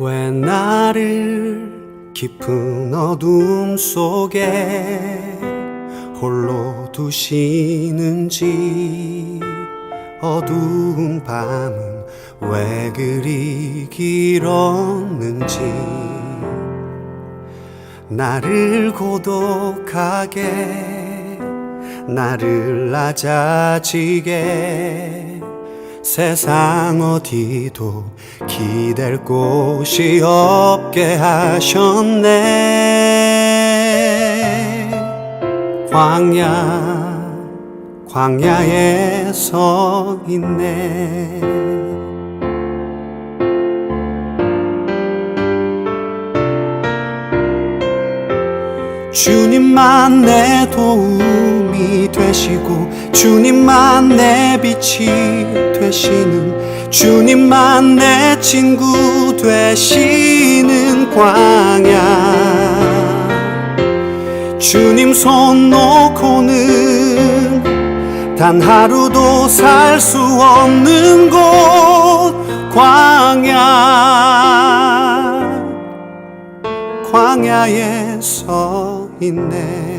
왜 나를 깊은 어둠 속에 홀로 두시는지, 어두운 밤은 왜 그리 길었는지, 나를 고독하게, 나를 낮아지게, 세상 어디도 기댈 곳이 없게 하셨네. 광야에 서 있네. 주님만 내 도움이 되시고, 주님만 내 빛이 되시는, 주님만 내 친구 되시는 광야. 주님 손 놓고는 단 하루도 살 수 없는 곳, 광야에 서 있네.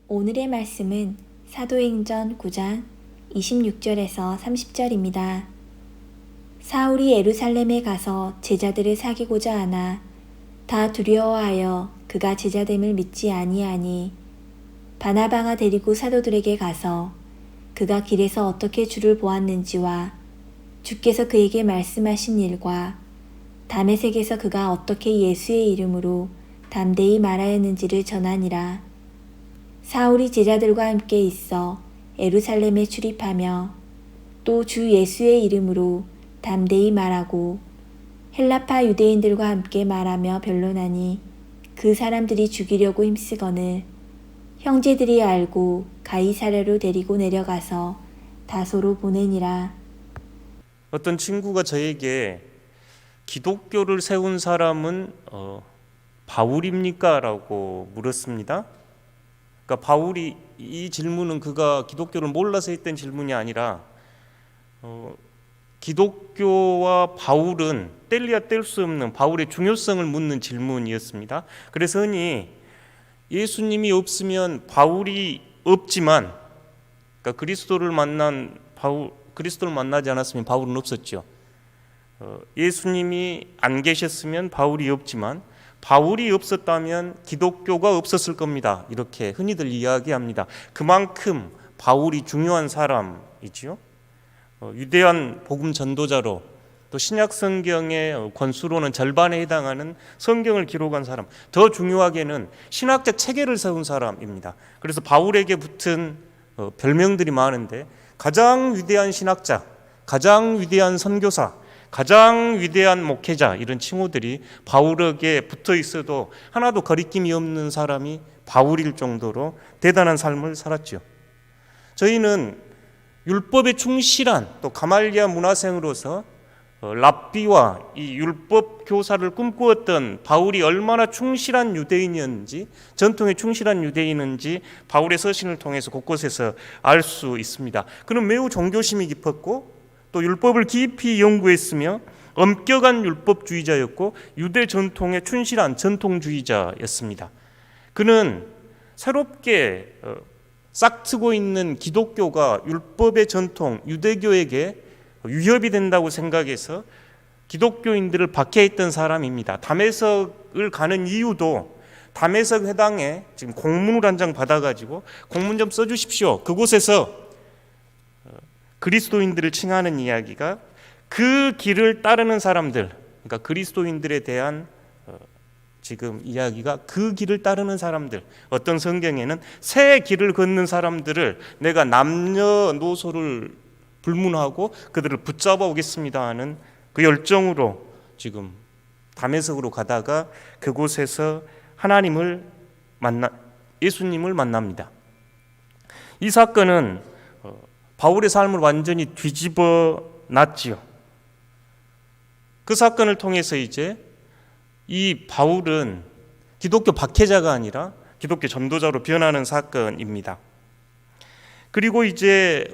오늘의 말씀은 사도행전 9장 26절에서 30절입니다. 사울이 예루살렘에 가서 제자들을 사귀고자 하나 다 두려워하여 그가 제자됨을 믿지 아니하니, 바나바가 데리고 사도들에게 가서 그가 길에서 어떻게 주를 보았는지와 주께서 그에게 말씀하신 일과 다메섹에서 그가 어떻게 예수의 이름으로 담대히 말하였는지를 전하니라. 사울이 제자들과 함께 있어 예루살렘에 출입하며 또 주 예수의 이름으로 담대히 말하고 헬라파 유대인들과 함께 말하며 변론하니, 그 사람들이 죽이려고 힘쓰거늘 형제들이 알고 가이사랴로 데리고 내려가서 다소로 보내니라. 어떤 친구가 저에게 기독교를 세운 사람은 바울입니까? 라고 물었습니다. 그러니까 바울이, 이 질문은 그가 기독교를 몰라서 했던 질문이 아니라 기독교와 바울은 뗄래야 뗄 수 없는, 바울의 중요성을 묻는 질문이었습니다. 그래서 흔히 예수님이 없으면 바울이 없지만, 그러니까 그리스도를 만나지 않았으면 바울은 없었죠. 예수님이 안 계셨으면 바울이 없지만 바울이 없었다면 기독교가 없었을 겁니다. 이렇게 흔히들 이야기합니다. 그만큼 바울이 중요한 사람이지요. 위대한 복음 전도자로, 또 신약 성경의 권수로는 절반에 해당하는 성경을 기록한 사람, 더 중요하게는 신학적 체계를 세운 사람입니다. 그래서 바울에게 붙은 별명들이 많은데, 가장 위대한 신학자, 가장 위대한 선교사, 가장 위대한 목회자, 이런 칭호들이 바울에게 붙어 있어도 하나도 거리낌이 없는 사람이 바울일 정도로 대단한 삶을 살았죠. 저희는 율법에 충실한, 또 가말리아 문화생으로서 랍비와 이 율법 교사를 꿈꾸었던 바울이 얼마나 충실한 유대인이었는지, 전통에 충실한 유대인인지 바울의 서신을 통해서 곳곳에서 알 수 있습니다. 그는 매우 종교심이 깊었고, 또 율법을 깊이 연구했으며 엄격한 율법주의자였고, 유대 전통에 충실한 전통주의자였습니다. 그는 새롭게 싹트고 있는 기독교가 율법의 전통, 유대교에게 위협이 된다고 생각해서 기독교인들을 박해했던 사람입니다. 다메섹을 가는 이유도, 다메섹 회당에 지금 공문을 한 장 받아가지고 공문 좀 써주십시오, 그곳에서 그리스도인들을 칭하는 이야기가, 그 길을 따르는 사람들, 그러니까 그리스도인들에 대한 지금 이야기가 그 길을 따르는 사람들, 어떤 성경에는 새 길을 걷는 사람들을 내가 남녀노소를 불문하고 그들을 붙잡아 오겠습니다 하는 그 열정으로 지금 다메섹으로 가다가 그곳에서 예수님을 만납니다. 이 사건은 바울의 삶을 완전히 뒤집어 놨지요. 그 사건을 통해서 이제 이 바울은 기독교 박해자가 아니라 기독교 전도자로 변하는 사건입니다. 그리고 이제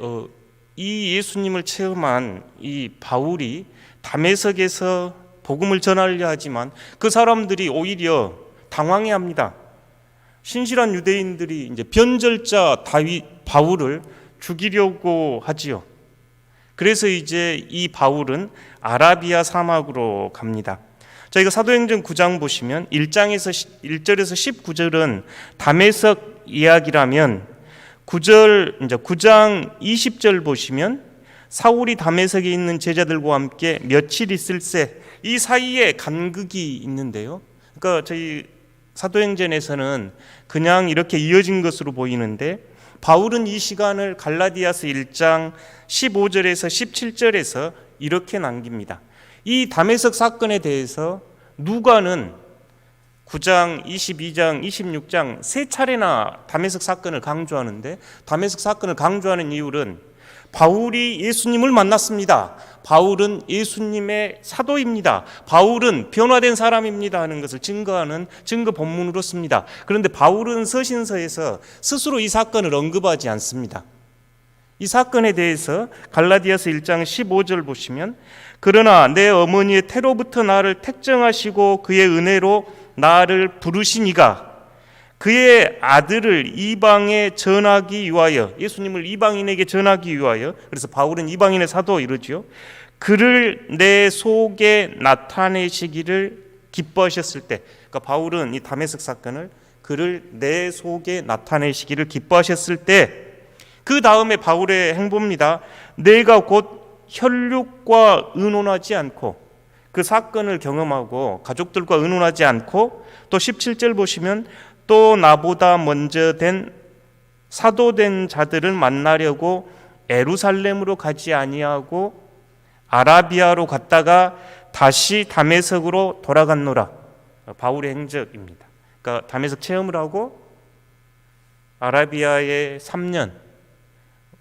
이 예수님을 체험한 이 바울이 다메섹에서 복음을 전하려 하지만 그 사람들이 오히려 당황해합니다. 신실한 유대인들이 이제 변절자 바울을 죽이려고 하지요. 그래서 이제 이 바울은 아라비아 사막으로 갑니다. 저희가 사도행전 9장 보시면 1절에서 19절은 다메섹 이야기라면 9장 20절 보시면 사울이 다메섹에 있는 제자들과 함께 며칠 있을새, 이 사이에 간극이 있는데요. 그러니까 저희 사도행전에서는 그냥 이렇게 이어진 것으로 보이는데 바울은 이 시간을 갈라디아서 1장 15절에서 17절에서 이렇게 남깁니다. 이 다메섹 사건에 대해서 누가는 9장, 22장, 26장 세 차례나 다메섹 사건을 강조하는데, 다메섹 사건을 강조하는 이유는 바울이 예수님을 만났습니다. 바울은 예수님의 사도입니다. 바울은 변화된 사람입니다 하는 것을 증거하는 증거 본문으로 씁니다. 그런데 바울은 서신서에서 스스로 이 사건을 언급하지 않습니다. 이 사건에 대해서 갈라디아서 1장 15절 보시면, 그러나 내 어머니의 태로부터 나를 택정하시고 그의 은혜로 나를 부르시니가 그의 아들을 이방에 전하기 위하여, 예수님을 이방인에게 전하기 위하여, 그래서 바울은 이방인의 사도 이러지요. 그를 내 속에 나타내시기를 기뻐하셨을 때, 그러니까 바울은 이 다메섹 사건을 그를 내 속에 나타내시기를 기뻐하셨을 때, 그 다음에 바울의 행보입니다. 내가 곧 혈육과 의논하지 않고, 그 사건을 경험하고 가족들과 의논하지 않고, 또 17절 보시면 또 나보다 먼저 된 사도된 자들을 만나려고 예루살렘으로 가지 아니하고 아라비아로 갔다가 다시 다메섹으로 돌아갔노라. 바울의 행적입니다. 그러니까 다메섹 체험을 하고 아라비아에 3년,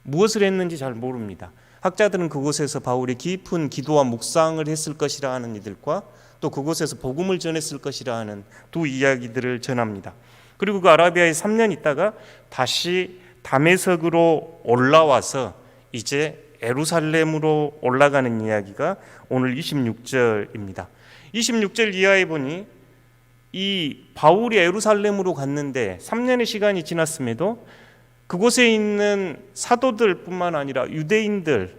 무엇을 했는지 잘 모릅니다. 학자들은 그곳에서 바울이 깊은 기도와 묵상을 했을 것이라 하는 이들과 또 그곳에서 복음을 전했을 것이라 하는 두 이야기들을 전합니다. 그리고 그 아라비아에 3년 있다가 다시 다메섹으로 올라와서 이제 예루살렘으로 올라가는 이야기가 오늘 26절입니다. 26절 이하에 보니 이 바울이 예루살렘으로 갔는데 3년의 시간이 지났음에도 그곳에 있는 사도들뿐만 아니라 유대인들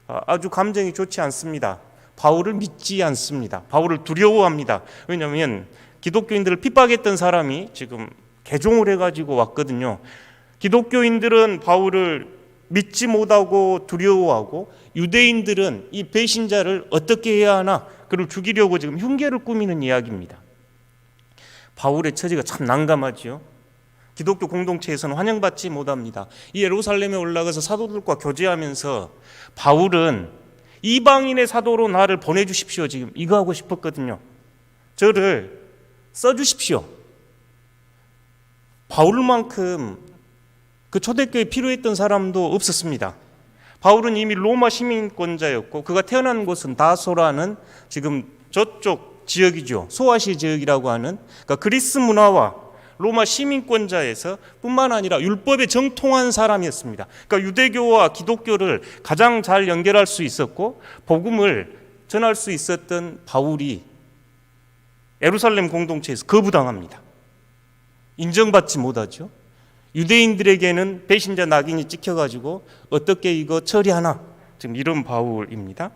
아주 감정이 좋지 않습니다. 바울을 믿지 않습니다. 바울을 두려워합니다. 왜냐하면 기독교인들을 핍박했던 사람이 지금 개종을 해가지고 왔거든요. 기독교인들은 바울을 믿지 못하고 두려워하고, 유대인들은 이 배신자를 어떻게 해야 하나, 그를 죽이려고 지금 흉계를 꾸미는 이야기입니다. 바울의 처지가 참 난감하지요. 기독교 공동체에서는 환영받지 못합니다. 이 예루살렘에 올라가서 사도들과 교제하면서 바울은 이방인의 사도로 나를 보내주십시오, 지금 이거 하고 싶었거든요. 저를 써주십시오. 바울만큼 그 초대교회에 필요했던 사람도 없었습니다. 바울은 이미 로마 시민권자였고, 그가 태어난 곳은 다소라는 지금 저쪽 지역이죠. 소아시 지역이라고 하는, 그러니까 그리스 문화와 로마 시민권자에서 뿐만 아니라 율법에 정통한 사람이었습니다. 그러니까 유대교와 기독교를 가장 잘 연결할 수 있었고 복음을 전할 수 있었던 바울이 예루살렘 공동체에서 거부당합니다. 인정받지 못하죠. 유대인들에게는 배신자 낙인이 찍혀가지고 어떻게 이거 처리하나, 지금 이런 바울입니다.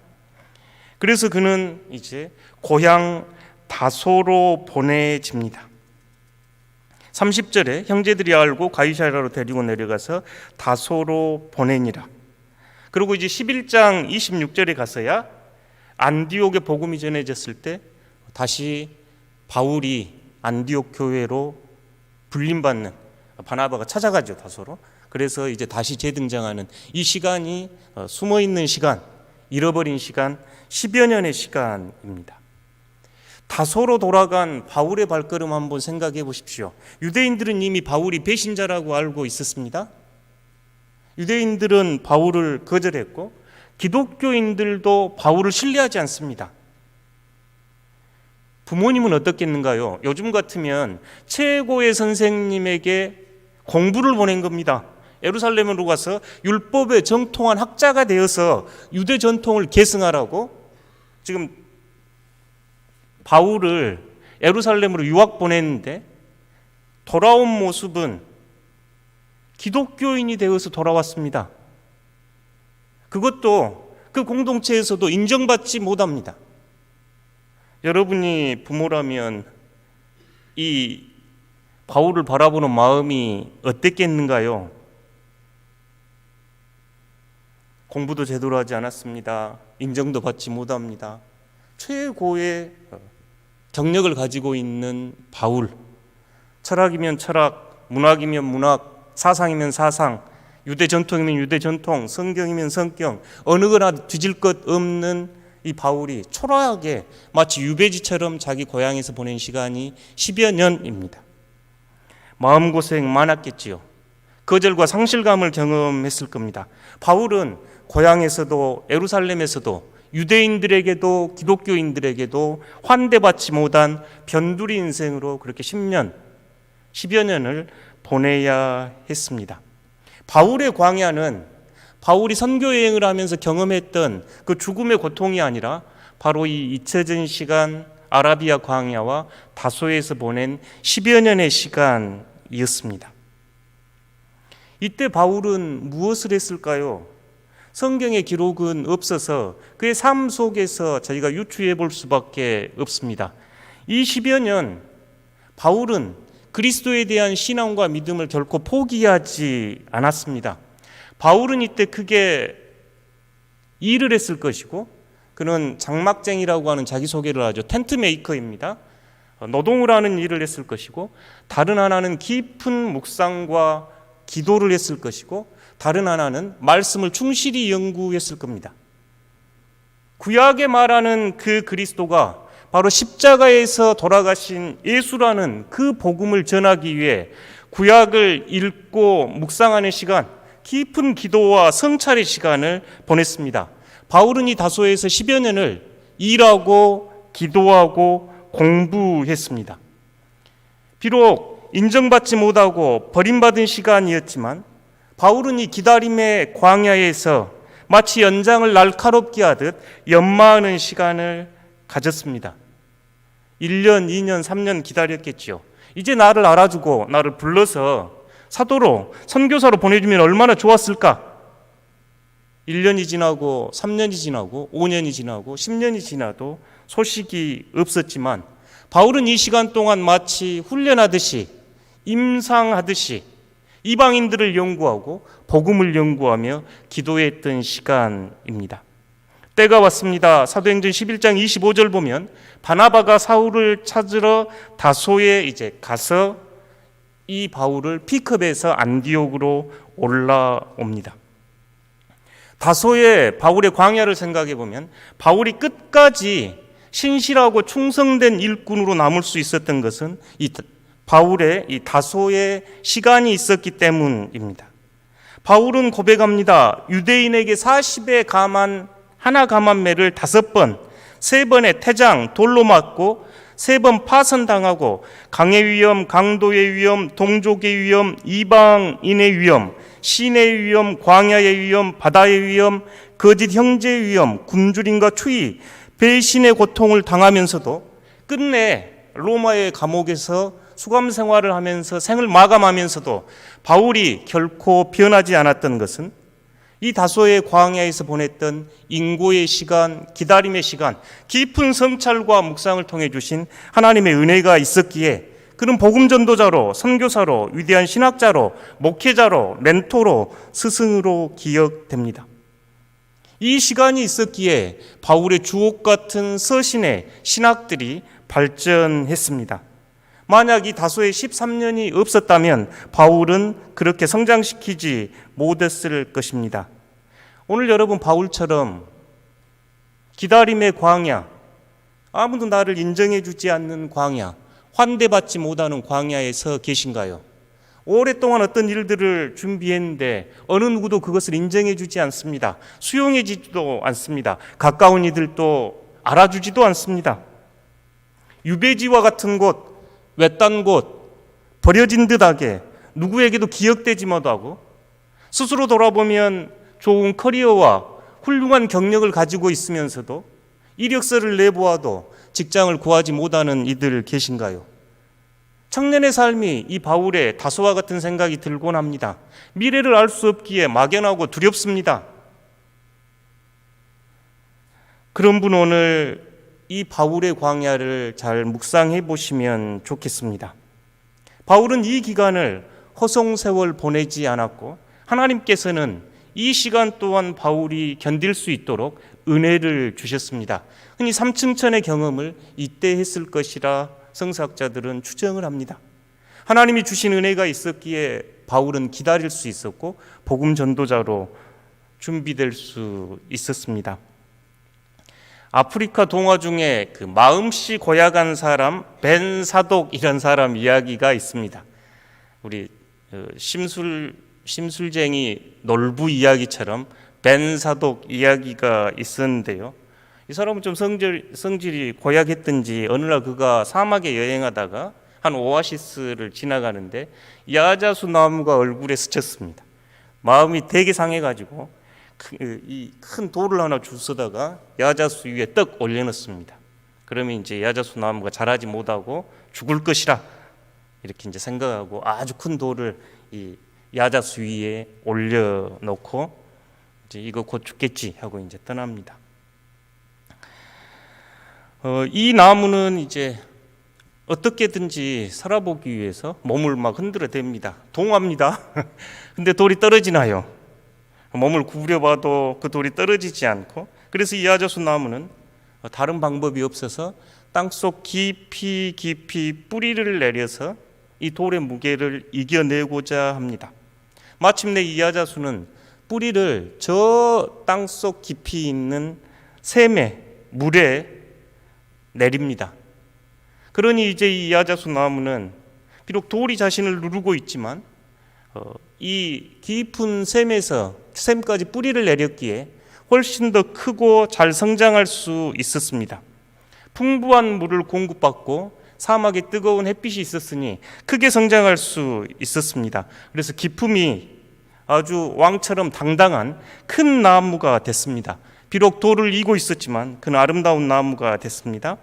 그래서 그는 이제 고향 다소로 보내집니다. 30절에 형제들이 알고 가이사랴로 데리고 내려가서 다소로 보내니라. 그리고 이제 11장 26절에 가서야 안디옥의 복음이 전해졌을 때 다시 바울이 안디옥 교회로 불림받는, 바나바가 찾아가죠, 다소로. 그래서 이제 다시 재등장하는 이 시간이 숨어있는 시간, 잃어버린 시간, 10여 년의 시간입니다. 다소로 돌아간 바울의 발걸음 한번 생각해 보십시오. 유대인들은 이미 바울이 배신자라고 알고 있었습니다. 유대인들은 바울을 거절했고 기독교인들도 바울을 신뢰하지 않습니다. 부모님은 어떻겠는가요? 요즘 같으면 최고의 선생님에게 공부를 보낸 겁니다. 예루살렘으로 가서 율법에 정통한 학자가 되어서 유대 전통을 계승하라고 지금 바울을 예루살렘으로 유학 보냈는데 돌아온 모습은 기독교인이 되어서 돌아왔습니다. 그것도 그 공동체에서도 인정받지 못합니다. 여러분이 부모라면 이 바울을 바라보는 마음이 어땠겠는가요? 공부도 제대로 하지 않았습니다. 인정도 받지 못합니다. 최고의 경력을 가지고 있는 바울. 철학이면 철학, 문학이면 문학, 사상이면 사상, 유대 전통이면 유대 전통, 성경이면 성경, 어느 거나 뒤질 것 없는 이 바울이 초라하게 마치 유배지처럼 자기 고향에서 보낸 시간이 10여 년입니다. 마음고생 많았겠지요. 거절과 상실감을 경험했을 겁니다. 바울은 고향에서도 예루살렘에서도 유대인들에게도 기독교인들에게도 환대받지 못한 변두리 인생으로 그렇게 10여 년을 보내야 했습니다. 바울의 광야는 바울이 선교 여행을 하면서 경험했던 그 죽음의 고통이 아니라 바로 이 잊혀진 시간 아라비아 광야와 다소에서 보낸 10여 년의 시간이었습니다. 이때 바울은 무엇을 했을까요? 성경의 기록은 없어서 그의 삶 속에서 저희가 유추해 볼 수밖에 없습니다. 이 10여 년 바울은 그리스도에 대한 신앙과 믿음을 결코 포기하지 않았습니다. 바울은 이때 크게 일을 했을 것이고 그는 장막쟁이라고 하는 자기소개를 하죠. 텐트 메이커입니다. 노동을 하는 일을 했을 것이고 다른 하나는 깊은 묵상과 기도를 했을 것이고 다른 하나는 말씀을 충실히 연구했을 겁니다. 구약에 말하는 그 그리스도가 바로 십자가에서 돌아가신 예수라는 그 복음을 전하기 위해 구약을 읽고 묵상하는 시간, 깊은 기도와 성찰의 시간을 보냈습니다. 바울은 이 다소에서 10여 년을 일하고 기도하고 공부했습니다. 비록 인정받지 못하고 버림받은 시간이었지만 바울은 이 기다림의 광야에서 마치 연장을 날카롭게 하듯 연마하는 시간을 가졌습니다. 1년, 2년, 3년 기다렸겠지요. 이제 나를 알아주고 나를 불러서 사도로 선교사로 보내주면 얼마나 좋았을까? 1년이 지나고 3년이 지나고 5년이 지나고 10년이 지나도 소식이 없었지만 바울은 이 시간 동안 마치 훈련하듯이 임상하듯이 이방인들을 연구하고 복음을 연구하며 기도했던 시간입니다. 때가 왔습니다. 사도행전 11장 25절 보면 바나바가 사울을 찾으러 다소에 이제 가서 이 바울을 픽업해서 안디옥으로 올라옵니다. 다소의 바울의 광야를 생각해 보면 바울이 끝까지 신실하고 충성된 일꾼으로 남을 수 있었던 것은 이 바울의 이 다소의 시간이 있었기 때문입니다. 바울은 고백합니다. 유대인에게 40에 감한 하나 감한 매를 5번, 3번의 태장, 돌로 맞고 3번 파선당하고 강의 위험, 강도의 위험, 동족의 위험, 이방인의 위험, 시내의 위험, 광야의 위험, 바다의 위험, 거짓 형제의 위험, 굶주림과 추위, 배신의 고통을 당하면서도 끝내 로마의 감옥에서 수감 생활을 하면서 생을 마감하면서도 바울이 결코 변하지 않았던 것은 이 다소의 광야에서 보냈던 인고의 시간, 기다림의 시간, 깊은 성찰과 묵상을 통해 주신 하나님의 은혜가 있었기에 그는 복음 전도자로, 선교사로, 위대한 신학자로, 목회자로, 멘토로, 스승으로 기억됩니다. 이 시간이 있었기에 바울의 주옥 같은 서신의 신학들이 발전했습니다. 만약 이 다소의 13년이 없었다면 바울은 그렇게 성장시키지 못했을 것입니다. 오늘 여러분 바울처럼 기다림의 광야, 아무도 나를 인정해 주지 않는 광야, 환대받지 못하는 광야에서 계신가요? 오랫동안 어떤 일들을 준비했는데 어느 누구도 그것을 인정해 주지 않습니다. 수용해 주지도 않습니다. 가까운 이들도 알아주지도 않습니다. 유배지와 같은 곳, 외딴 곳, 버려진 듯하게 누구에게도 기억되지 못하고 스스로 돌아보면 좋은 커리어와 훌륭한 경력을 가지고 있으면서도 이력서를 내보아도 직장을 구하지 못하는 이들 계신가요? 청년의 삶이 이 바울의 다소와 같은 생각이 들곤 합니다. 미래를 알 수 없기에 막연하고 두렵습니다. 그런 분 오늘 이 바울의 광야를 잘 묵상해 보시면 좋겠습니다. 바울은 이 기간을 허송세월 보내지 않았고 하나님께서는 이 시간 또한 바울이 견딜 수 있도록 은혜를 주셨습니다. 흔히 삼층천의 경험을 이때 했을 것이라 성서학자들은 추정을 합니다. 하나님이 주신 은혜가 있었기에 바울은 기다릴 수 있었고 복음 전도자로 준비될 수 있었습니다. 아프리카 동화 중에 그 마음씨 고약한 사람 벤 사독 이런 사람 이야기가 있습니다. 우리 심술쟁이 놀부 이야기처럼 벤 사독 이야기가 있었는데요. 이 사람은 좀 성질이 고약했던지 어느 날 그가 사막에 여행하다가 한 오아시스를 지나가는데 야자수 나무가 얼굴에 스쳤습니다. 마음이 되게 상해가지고 이 큰 돌을 하나 주워다가 야자수 위에 떡 올려놓습니다. 그러면 이제 야자수 나무가 자라지 못하고 죽을 것이라 이렇게 이제 생각하고 아주 큰 돌을 이 야자수 위에 올려놓고 이제 이거 곧 죽겠지 하고 이제 떠납니다. 이 나무는 이제 어떻게든지 살아보기 위해서 몸을 막 흔들어댑니다. 동화입니다. 근데 돌이 떨어지나요? 몸을 구부려봐도 그 돌이 떨어지지 않고, 그래서 이 야자수 나무는 다른 방법이 없어서 땅속 깊이 뿌리를 내려서 이 돌의 무게를 이겨내고자 합니다. 마침내 이 야자수는 뿌리를 저 땅속 깊이 있는 샘에 물에 내립니다. 그러니 이제 이 야자수 나무는 비록 돌이 자신을 누르고 있지만 이 깊은 샘까지 뿌리를 내렸기에 훨씬 더 크고 잘 성장할 수 있었습니다. 풍부한 물을 공급받고 사막에 뜨거운 햇빛이 있었으니 크게 성장할 수 있었습니다. 그래서 기품이 아주 왕처럼 당당한 큰 나무가 됐습니다. 비록 돌을 이고 있었지만 그는 아름다운 나무가 됐습니다.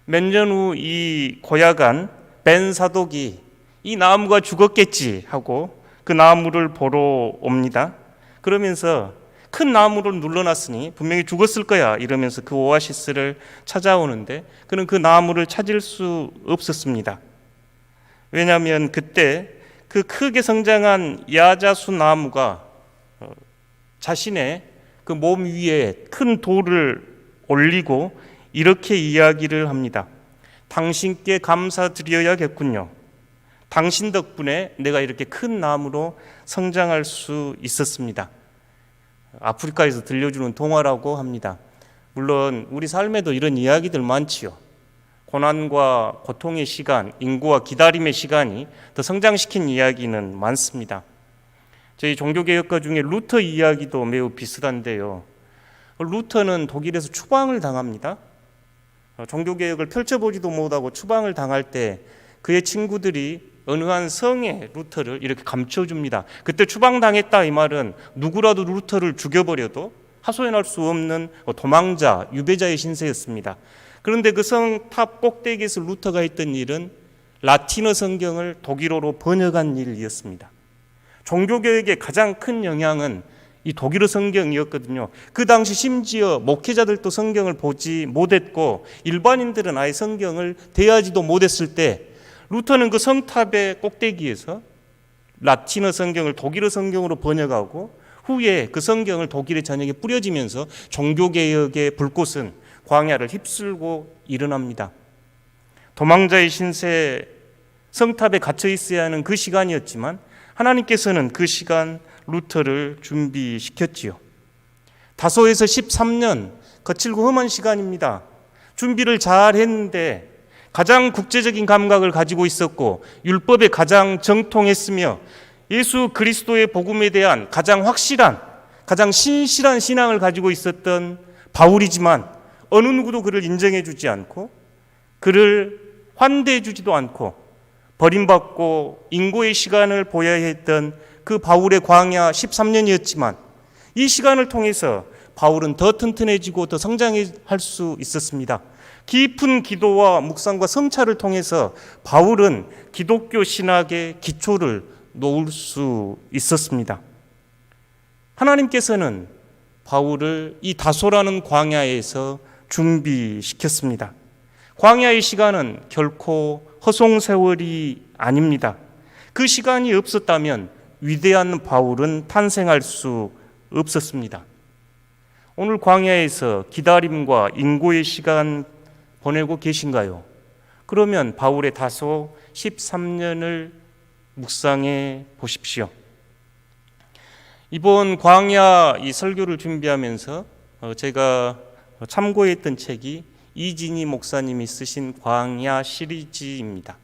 몇 년 후 이 고약한 벤 사독이 이 나무가 죽었겠지 하고 그 나무를 보러 옵니다. 그러면서 큰 나무를 눌러놨으니 분명히 죽었을 거야 이러면서 그 오아시스를 찾아오는데 그는 그 나무를 찾을 수 없었습니다. 왜냐하면 그때 그 크게 성장한 야자수 나무가 자신의 그 몸 위에 큰 돌을 올리고 이렇게 이야기를 합니다. 당신께 감사드려야겠군요. 당신 덕분에 내가 이렇게 큰 나무로 성장할 수 있었습니다. 아프리카에서 들려주는 동화라고 합니다. 물론 우리 삶에도 이런 이야기들 많지요. 고난과 고통의 시간, 인고와 기다림의 시간이 더 성장시킨 이야기는 많습니다. 저희 종교개혁가 중에 루터 이야기도 매우 비슷한데요. 루터는 독일에서 추방을 당합니다. 종교개혁을 펼쳐보지도 못하고 추방을 당할 때 그의 친구들이 어느 한 성에 루터를 이렇게 감춰줍니다. 그때 추방당했다 이 말은 누구라도 루터를 죽여버려도 하소연할 수 없는 도망자, 유배자의 신세였습니다. 그런데 그 성 탑 꼭대기에서 루터가 했던 일은 라틴어 성경을 독일어로 번역한 일이었습니다. 종교개혁의 가장 큰 영향은 이 독일어 성경이었거든요. 그 당시 심지어 목회자들도 성경을 보지 못했고 일반인들은 아예 성경을 대하지도 못했을 때 루터는 그 성탑의 꼭대기에서 라틴어 성경을 독일어 성경으로 번역하고 후에 그 성경을 독일의 전역에 뿌려지면서 종교개혁의 불꽃은 광야를 휩쓸고 일어납니다. 도망자의 신세, 성탑에 갇혀 있어야 하는 그 시간이었지만 하나님께서는 그 시간 루터를 준비시켰지요. 다소에서 13년 거칠고 험한 시간입니다. 준비를 잘 했는데 가장 국제적인 감각을 가지고 있었고 율법에 가장 정통했으며 예수 그리스도의 복음에 대한 가장 확실한, 가장 신실한 신앙을 가지고 있었던 바울이지만 어느 누구도 그를 인정해 주지 않고 그를 환대해 주지도 않고 버림받고 인고의 시간을 보여야 했던 그 바울의 광야 13년이었지만 이 시간을 통해서 바울은 더 튼튼해지고 더 성장할 수 있었습니다. 깊은 기도와 묵상과 성찰을 통해서 바울은 기독교 신학의 기초를 놓을 수 있었습니다. 하나님께서는 바울을 이 다소라는 광야에서 준비시켰습니다. 광야의 시간은 결코 허송세월이 아닙니다. 그 시간이 없었다면 위대한 바울은 탄생할 수 없었습니다. 오늘 광야에서 기다림과 인고의 시간 보내고 계신가요? 그러면 바울의 다소 13년을 묵상해 보십시오. 이번 광야 이 설교를 준비하면서 제가 참고했던 책이 이진희 목사님이 쓰신 광야 시리즈입니다.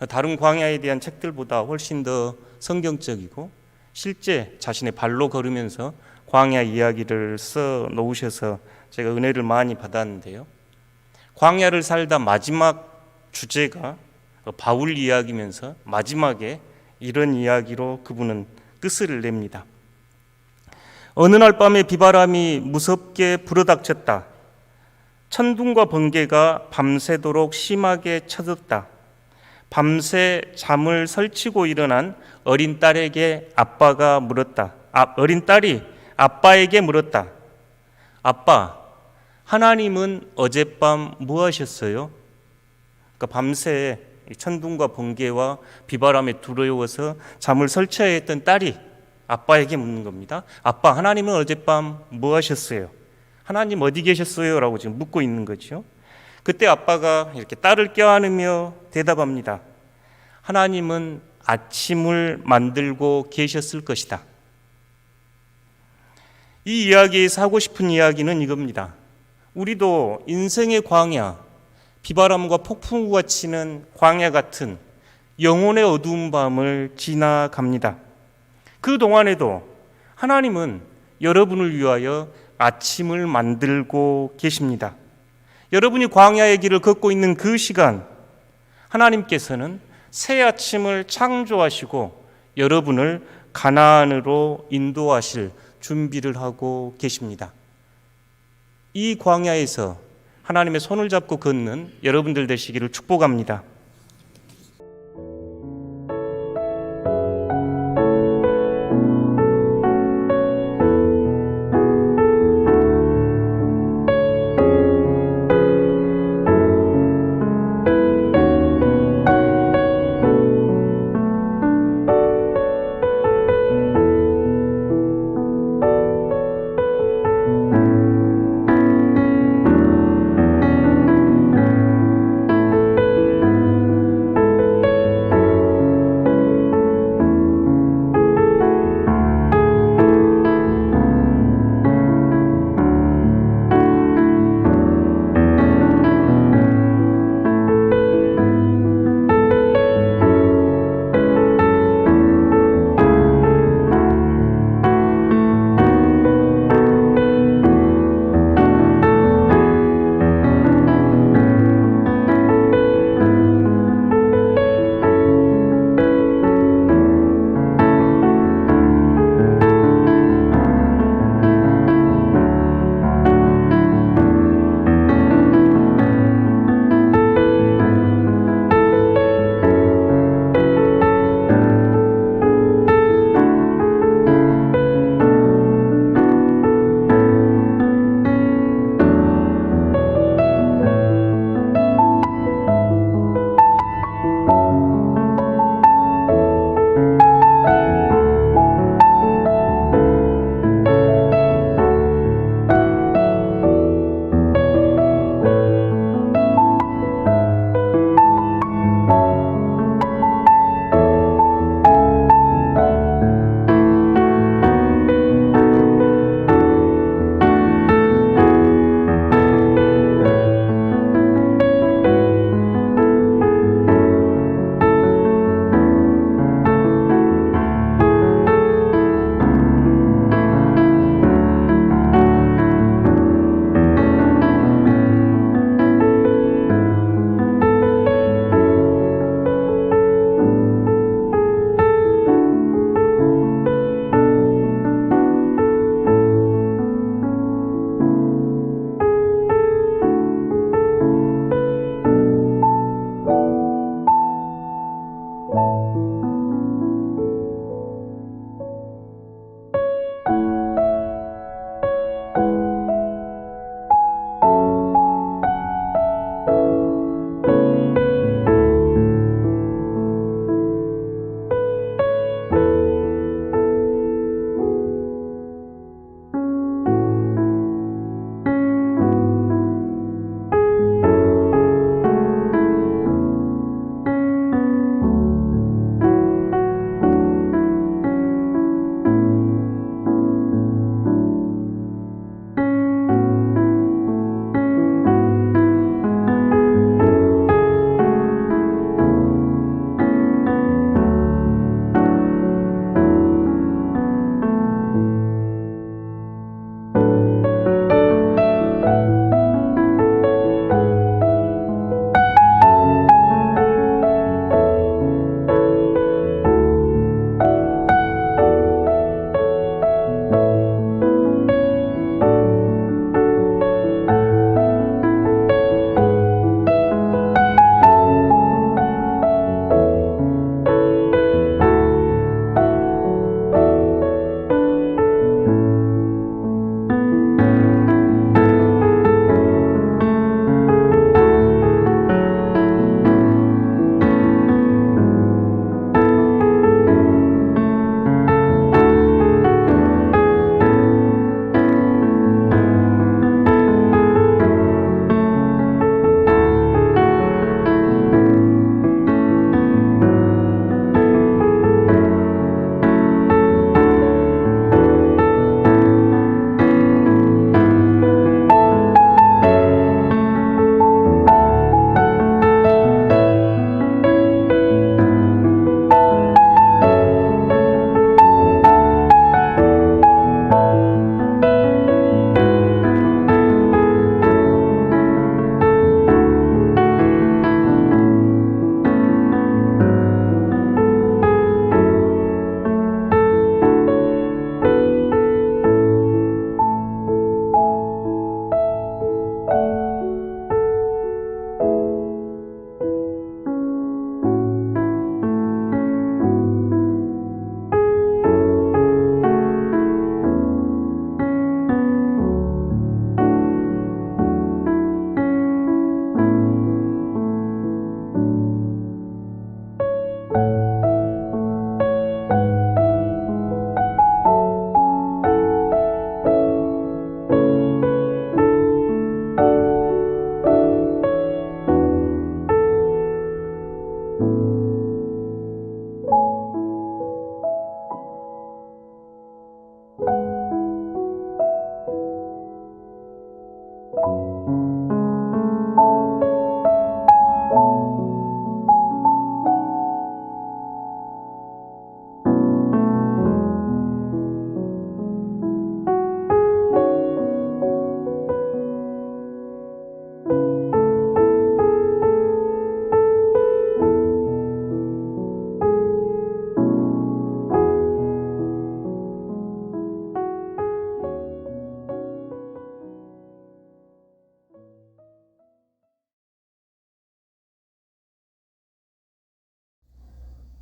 다른 광야에 대한 책들보다 훨씬 더 성경적이고 실제 자신의 발로 걸으면서 광야 이야기를 써 놓으셔서 제가 은혜를 많이 받았는데요. 광야를 살다 마지막 주제가 바울 이야기면서 마지막에 이런 이야기로 그분은 끝을 냅니다. 어느 날 밤에 비바람이 무섭게 불어닥쳤다. 천둥과 번개가 밤새도록 심하게 쳐졌다. 밤새 잠을 설치고 일어난 어린 딸에게 아빠가 물었다. 어린 딸이 아빠에게 물었다. 아빠, 하나님은 어젯밤 뭐 하셨어요? 그러니까 밤새 천둥과 번개와 비바람에 두려워서 잠을 설쳐야 했던 딸이 아빠에게 묻는 겁니다. 아빠, 하나님은 어젯밤 뭐 하셨어요? 하나님 어디 계셨어요? 라고 지금 묻고 있는 거죠. 그때 아빠가 이렇게 딸을 껴안으며 대답합니다. 하나님은 아침을 만들고 계셨을 것이다. 이 이야기에서 하고 싶은 이야기는 이겁니다. 우리도 인생의 광야, 비바람과 폭풍우가 치는 광야 같은 영혼의 어두운 밤을 지나갑니다. 그 동안에도 하나님은 여러분을 위하여 아침을 만들고 계십니다. 여러분이 광야의 길을 걷고 있는 그 시간, 하나님께서는 새 아침을 창조하시고 여러분을 가나안으로 인도하실 준비를 하고 계십니다. 이 광야에서 하나님의 손을 잡고 걷는 여러분들 되시기를 축복합니다.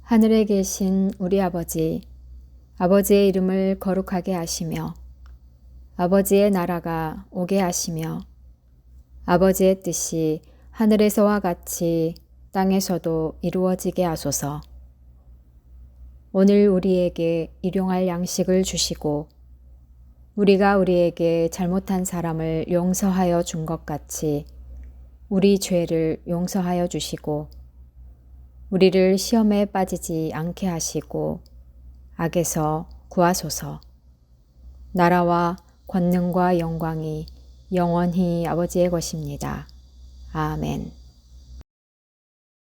하늘에 계신 우리 아버지, 아버지의 이름을 거룩하게 하시며 아버지의 나라가 오게 하시며 아버지의 뜻이 하늘에서와 같이 땅에서도 이루어지게 하소서. 오늘 우리에게 일용할 양식을 주시고 우리가 우리에게 잘못한 사람을 용서하여 준 것 같이 우리 죄를 용서하여 주시고 우리를 시험에 빠지지 않게 하시고 악에서 구하소서. 나라와 권능과 영광이 영원히 아버지의 것입니다. 아멘.